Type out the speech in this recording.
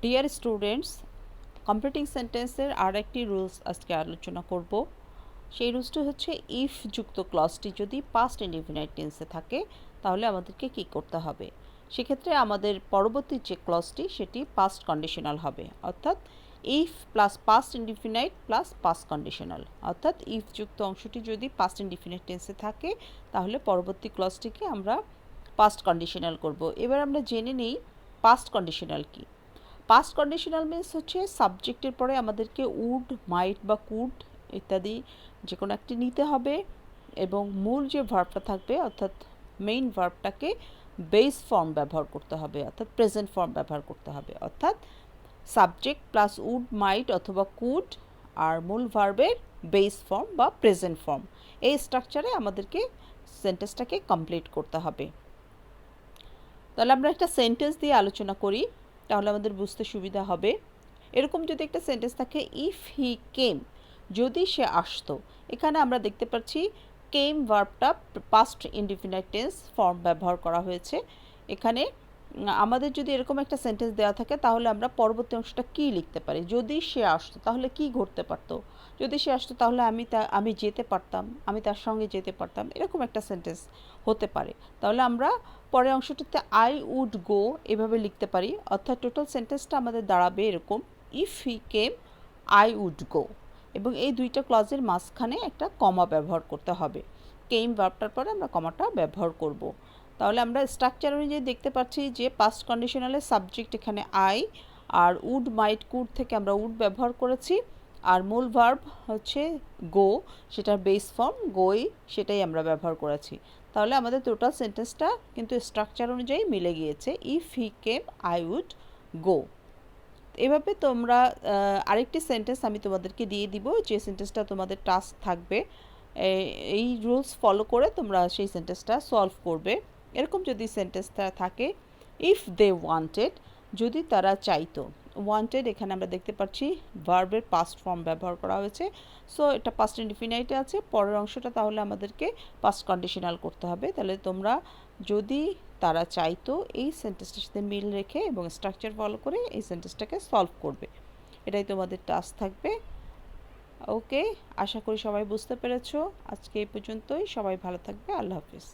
Dear students, completing সেন্টেন্সের আর একটি rules আজকে আলোচনা করব। সেই রুলসটি হচ্ছে ইফ যুক্ত ক্লজটি যদি পাস্ট ইনডিফিনাইট টেন্সে থাকে তাহলে আমাদেরকে কি করতে হবে। সেক্ষেত্রে আমাদের পরবর্তী যে ক্লজটি সেটি পাস্ট কন্ডিশনাল হবে, অর্থাৎ if plus past indefinite plus past conditional. অর্থাৎ ইফ যুক্ত অংশটি যদি পাস্ট ইনডিফিনাইট টেন্সে থাকে তাহলে পরবর্তী ক্লজটিকে আমরা পাস্ট কন্ডিশনাল করব। এবার আমরা জেনে নিই পাস্ট কন্ডিশনাল কি। পাস্ট কন্ডিশনাল মিন্স হচ্ছে সাবজেক্টের পরে আমাদেরকে উড, মাইট বা কুড ইত্যাদি যে কোনো একটি নিতে হবে এবং মূল যে ভার্বটা থাকবে অর্থাৎ মেইন ভার্বটাকে বেস ফর্ম ব্যবহার করতে হবে, অর্থাৎ প্রেজেন্ট ফর্ম ব্যবহার করতে হবে। অর্থাৎ সাবজেক্ট প্লাস উড, মাইট অথবা কুড আর মূল ভার্বের বেস ফর্ম বা প্রেজেন্ট ফর্ম, এই স্ট্রাকচারে আমাদেরকে সেন্টেন্সটাকে কমপ্লিট করতে হবে। তাহলে আমরা একটা সেন্টেন্স দিয়ে আলোচনা করি, তাহলে আমাদের বুঝতে সুবিধা হবে। এরকম যদি একটা সেন্টেন্স থাকে, ইফ হি কেম, যদি সে আসতো, এখানে আমরা দেখতে পাচ্ছি কেম ভার্বটা পাস্ট ইনডিফিনাইট টেন্স ফর্ম ব্যবহার করা হয়েছে। এখানে আমাদের যদি এরকম একটা সেন্টেন্স দেওয়া থাকে তাহলে আমরা পরবর্তী অংশটা কী লিখতে পারি। যদি সে আসতো তাহলে কি ঘটতে পারতো, যদি সে আসতো তাহলে আমি যেতে পারতাম, আমি তার সঙ্গে যেতে পারতাম, এরকম একটা সেন্টেন্স হতে পারে। তাহলে আমরা পরের অংশটিতে আই উড গো এভাবে লিখতে পারি। অর্থাৎ টোটাল সেন্টেন্সটা আমাদের দাঁড়াবে এরকম, if he came I would go, এবং এই দুইটা ক্লজের মাঝখানে একটা কমা ব্যবহার করতে হবে। কেম ভার্বটার পরে আমরা কমাটা ব্যবহার করব। তাহলে আমরা স্ট্রাকচার অনুযায়ী দেখতে পাচ্ছি যে পাস্ট কন্ডিশনালের সাবজেক্ট এখানে আই, আর উড, মাইট, কুড থেকে আমরা উড ব্যবহার করেছি, আর মূল ভার্ব হচ্ছে গো, সেটার বেস ফর্ম গোই, সেটাই আমরা ব্যবহার করেছি। তাহলে আমাদের টোটাল সেন্টেন্সটা কিন্তু স্ট্রাকচার অনুযায়ী মিলে গিয়েছে, if he came I would go. এভাবে তোমরা আরেকটি সেন্টেন্স আমি তোমাদেরকে দিয়ে দিব, যে সেন্টেন্সটা তোমাদের টাস্ক থাকবে এই রুলস ফলো করে তোমরা সেই সেন্টেন্সটা সলভ করবে। এরকম যদি সেন্টেন্সটা থাকে, ইফ দে ওয়ান্টেড, যদি তারা চাইতো। ওয়ান্টেড এখানে আমরা দেখতে পাচ্ছি ভার্বের পাস্ট ফর্ম ব্যবহার করা হয়েছে, সো এটা পাস্ট ইনডিফিনাইটে আছে। পরের অংশটা তাহলে আমাদেরকে পাস্ট কন্ডিশনাল করতে হবে। তাহলে তোমরা যদি তারা চাইতো এই সেন্টেন্সটার সাথে মিল রেখে এবং স্ট্রাকচার ফলো করে এই সেন্টেন্সটাকে সলভ করবে, এটাই তোমাদের টাস্ক থাকবে। ওকে, আশা করি সবাই বুঝতে পেরেছো। আজকে এই পর্যন্তই, সবাই ভালো থাকবে, আল্লাহ হাফিজ।